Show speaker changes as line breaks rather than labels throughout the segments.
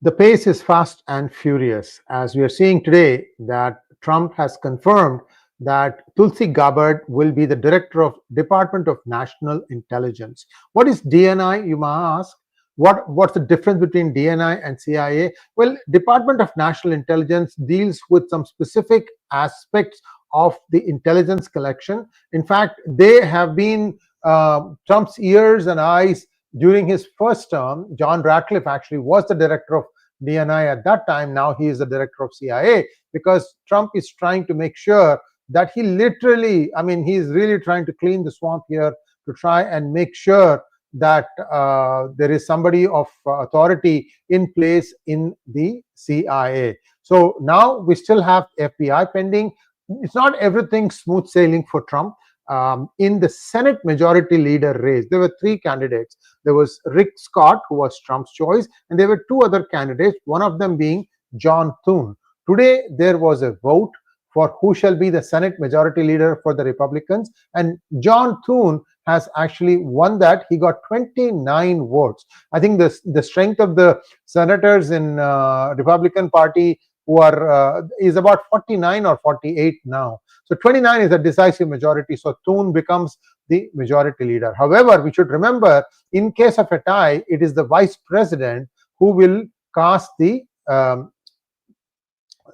The pace is fast and furious, as we are seeing today that Trump has confirmed that Tulsi Gabbard will be the director of Department of National Intelligence. What is DNI, you might ask? What's the difference between DNI and CIA? Well, Department of National Intelligence deals with some specific aspects of the intelligence collection. In fact, they have been Trump's ears and eyes during his first term. John Ratcliffe actually was the director of DNI at that time. Now he is the director of CIA, because Trump is trying to make sure that he literally, he's really trying to clean the swamp here to try and make sure that there is somebody of authority in place in the CIA. So now we still have FBI pending. It's not everything smooth sailing for Trump. In the Senate majority leader race, there were three candidates. There was Rick Scott, who was Trump's choice, and there were two other candidates, one of them being John Thune. Today, there was a vote for who shall be the Senate majority leader for the Republicans, and John Thune has actually won that. He got 29 votes. I think the strength of the senators in Republican Party who are is about 49 or 48 now. So 29 is a decisive majority. So Thune becomes the majority leader. However, we should remember, in case of a tie, it is the vice president who will cast the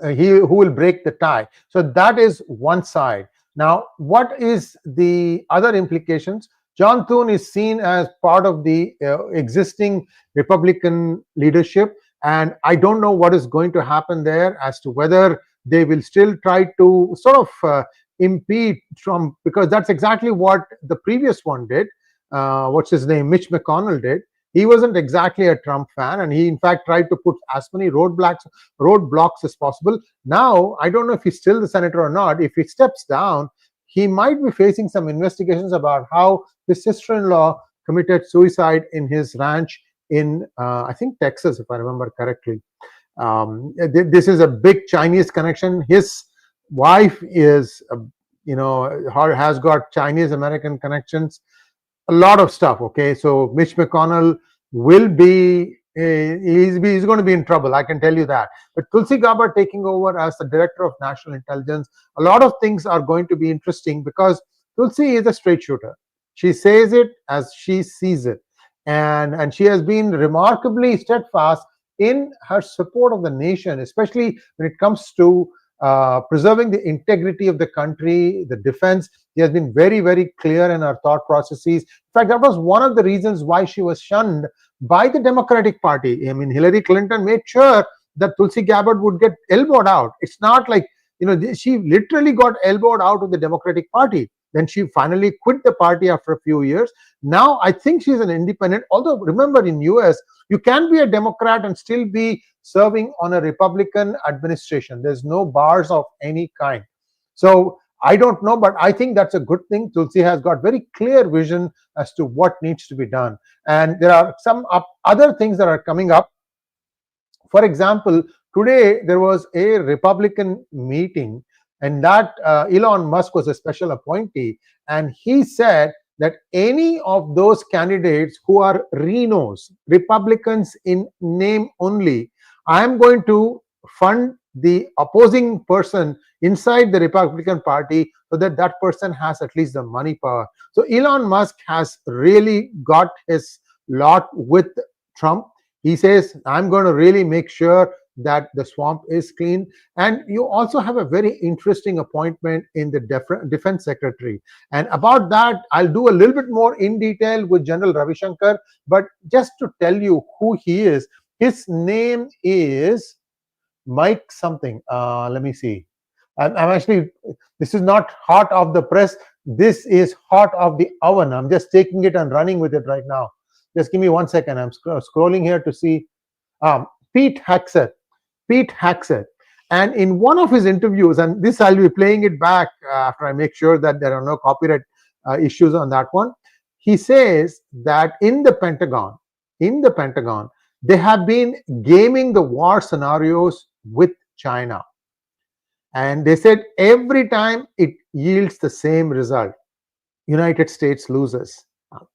who will break the tie. So that is one side. Now, what is the other implications? John Thune is seen as part of the existing Republican leadership, and I don't know what is going to happen there as to whether they will still try to sort of impede Trump, because that's exactly what the previous one did. What's his name? Mitch McConnell did. He wasn't exactly a Trump fan, and he in fact tried to put as many roadblocks as possible. Now, I don't know if he's still the senator or not. If he steps down, he might be facing some investigations about how his sister-in-law committed suicide in his ranch in, I think, Texas, if I remember correctly. This is a big Chinese connection. His wife is, has got Chinese-American connections. A lot of stuff. Okay, so Mitch McConnell will be he's going to be in trouble, I can tell you that. But Tulsi Gabbard taking over as the director of national intelligence, a lot of things are going to be interesting, because Tulsi is a straight shooter. She says it as she sees it, and she has been remarkably steadfast in her support of the nation, especially when it comes to preserving the integrity of the country, the defense. She has been very, very clear in her thought processes. In fact, that was one of the reasons why she was shunned by the Democratic Party. I mean, Hillary Clinton made sure that Tulsi Gabbard would get elbowed out. It's not like, she literally got elbowed out of the Democratic Party. Then she finally quit the party after a few years. Now, I think she's an independent. Although, remember, in US, you can be a Democrat and still be serving on a Republican administration. There's no bars of any kind. So I don't know, but I think that's a good thing. Tulsi has got very clear vision as to what needs to be done. And there are some other things that are coming up. For example, today there was a Republican meeting, and that Elon Musk was a special appointee, and he said that any of those candidates who are Renos, Republicans in name only, I am going to fund the opposing person inside the Republican Party so that that person has at least the money power. So Elon Musk has really got his lot with Trump. He says, I'm going to really make sure that the swamp is clean. And you also have a very interesting appointment in the defense secretary. And about that, I'll do a little bit more in detail with General Ravi Shankar. But just to tell you who he is, his name is Mike something. Let me see. I'm actually, this is not hot off the press. This is hot off the oven. I'm just taking it and running with it right now. Just give me 1 second. I'm scrolling here to see Pete Hegseth. Pete Hegseth. And in one of his interviews, and this I'll be playing it back after I make sure that there are no copyright issues on that one. He says that in the Pentagon, they have been gaming the war scenarios with China. And they said every time it yields the same result. United States loses.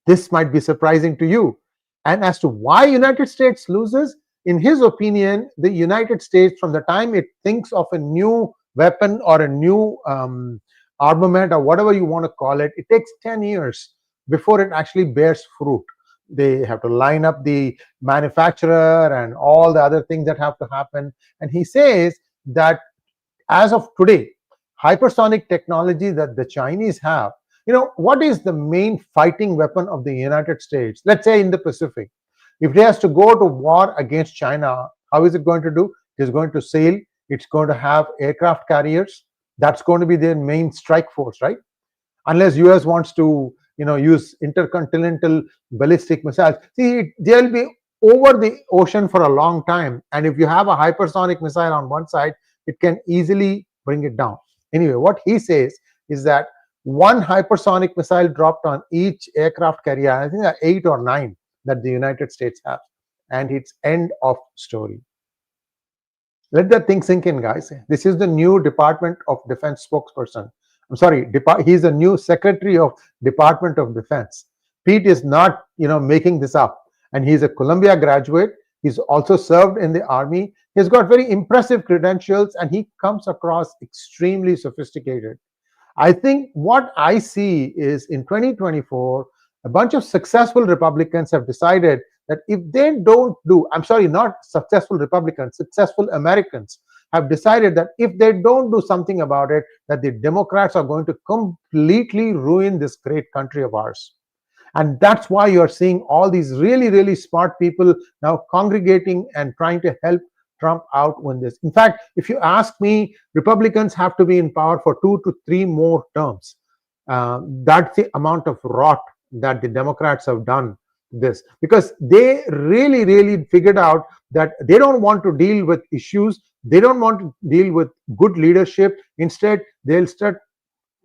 This might be surprising to you. And as to why United States loses, in his opinion, the United States, from the time it thinks of a new weapon or a new armament or whatever you want to call it, it takes 10 years before it actually bears fruit. They have to line up the manufacturer and all the other things that have to happen. And he says that as of today, hypersonic technology that the Chinese have, what is the main fighting weapon of the United States, let's say in the Pacific? If it has to go to war against China, how is it going to do? It is going to sail. It's going to have aircraft carriers. That's going to be their main strike force, right? Unless US wants to, use intercontinental ballistic missiles. See, they'll be over the ocean for a long time. And if you have a hypersonic missile on one side, it can easily bring it down. Anyway, what he says is that one hypersonic missile dropped on each aircraft carrier, I think there are 8 or 9 that the United States has, and it's end of story. Let that thing sink in, guys. This is the new Department of Defense spokesperson. I'm sorry, he's the new Secretary of Department of Defense. Pete is not, making this up. And he's a Columbia graduate. He's also served in the Army. He's got very impressive credentials, and he comes across extremely sophisticated. I think what I see is in 2024, a bunch of successful Republicans have decided that if they don't do, I'm sorry, not successful Republicans, successful Americans have decided that if they don't do something about it, that the Democrats are going to completely ruin this great country of ours. And that's why you're seeing all these really, really smart people now congregating and trying to help Trump out win this. In fact, if you ask me, Republicans have to be in power for 2 to 3 more terms. That's the amount of rot that the Democrats have done this, because they really, really figured out that they don't want to deal with issues. They don't want to deal with good leadership. Instead, they'll start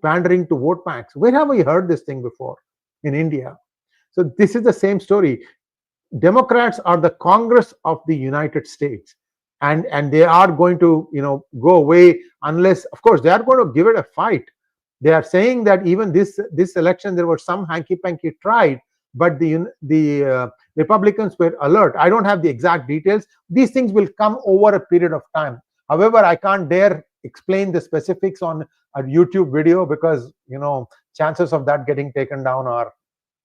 pandering to vote banks. Where have we heard this thing before? In India. So this is the same story. Democrats are the Congress of the United States, and they are going to go away unless, of course, they are going to give it a fight. They are saying that even this election there was some hanky-panky tried, but the Republicans were alert. I don't have the exact details. These things will come over a period of time. However, I can't dare explain the specifics on a YouTube video because chances of that getting taken down are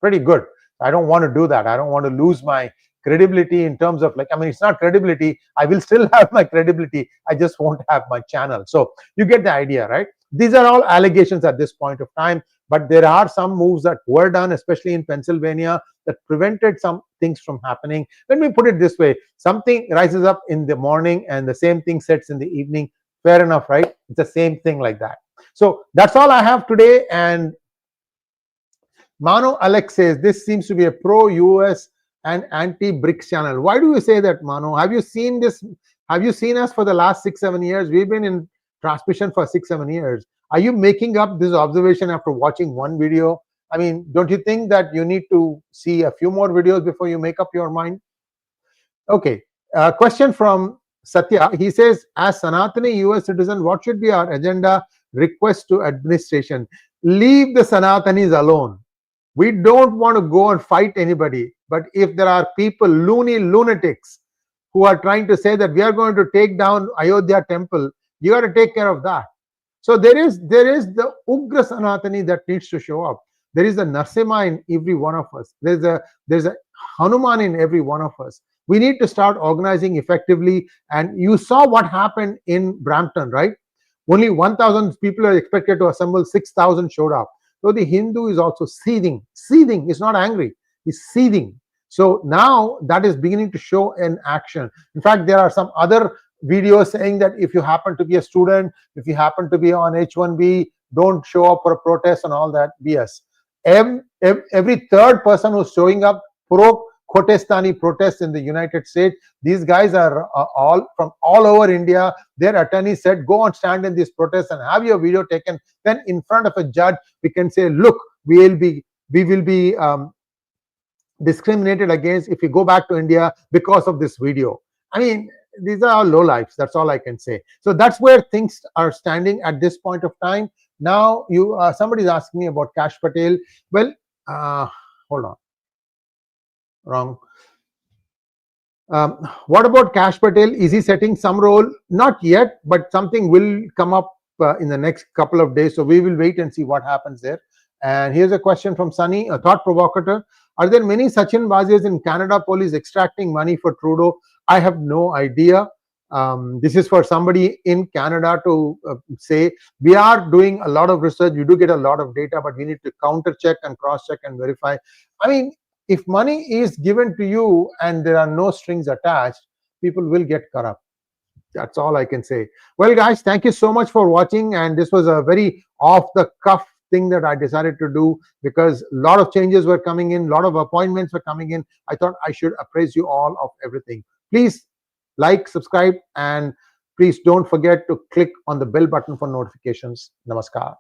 pretty good. I don't want to do that. I don't want to lose my credibility in terms of it's not credibility. I will still have my credibility. I just won't have my channel. So you get the idea, right? These are all allegations at this point of time, but there are some moves that were done, especially in Pennsylvania, that prevented some things from happening. Let me put it this way. Something rises up in the morning and the same thing sets in the evening. Fair enough, right? It's the same thing like that. So that's all I have today. And Mano Alex says, this seems to be a pro-US and anti-BRICS channel. Why do you say that, Mano? Have you seen this? Have you seen us for the last 6-7 years? We've been in transmission for 6-7 years. Are you making up this observation after watching one video? I mean, don't you think that you need to see a few more videos before you make up your mind? Okay, question from Satya. He says, as Sanatani US citizen, what should be our agenda? Request to administration. Leave the Sanatanis alone. We don't want to go and fight anybody. But if there are people, lunatics, who are trying to say that we are going to take down Ayodhya temple, you got to take care of that. So there is the Ugra Sanatani that needs to show up. There is a Narasimha in every one of us. There's a Hanuman in every one of us. We need to start organizing effectively. And you saw what happened in Brampton, right? Only 1,000 people are expected to assemble. 6,000 showed up. So the Hindu is also seething. Seething. He's not angry. He's seething. So now that is beginning to show in action. In fact, there are some other videos saying that if you happen to be a student, if you happen to be on H1B, don't show up for a protest and all that BS. Every third person who's showing up pro-Khotestani protests in the United States, these guys are all from all over India. Their attorneys said, go and stand in these protests and have your video taken. Then in front of a judge, we can say, look, we will be discriminated against if you go back to India because of this video. I mean, these are all lowlifes. That's all I can say. So that's where things are standing at this point of time. Now, somebody's asking me about Kash Patel. Well, hold on. Wrong. What about Cash Patel? Is he setting some role? Not yet, but something will come up in the next couple of days. So we will wait and see what happens there. And here's a question from Sunny, a thought provocateur. Are there many Sachin Bazis in Canada police extracting money for Trudeau? I have no idea. This is for somebody in Canada to say. We are doing a lot of research. You do get a lot of data, but we need to counter check and cross check and verify. I mean, if money is given to you and there are no strings attached, people will get corrupt. That's all I can say. Well, guys, thank you so much for watching. And this was a very off the cuff thing that I decided to do because a lot of changes were coming in, a lot of appointments were coming in. I thought I should appraise you all of everything. Please like, subscribe, and please don't forget to click on the bell button for notifications. Namaskar.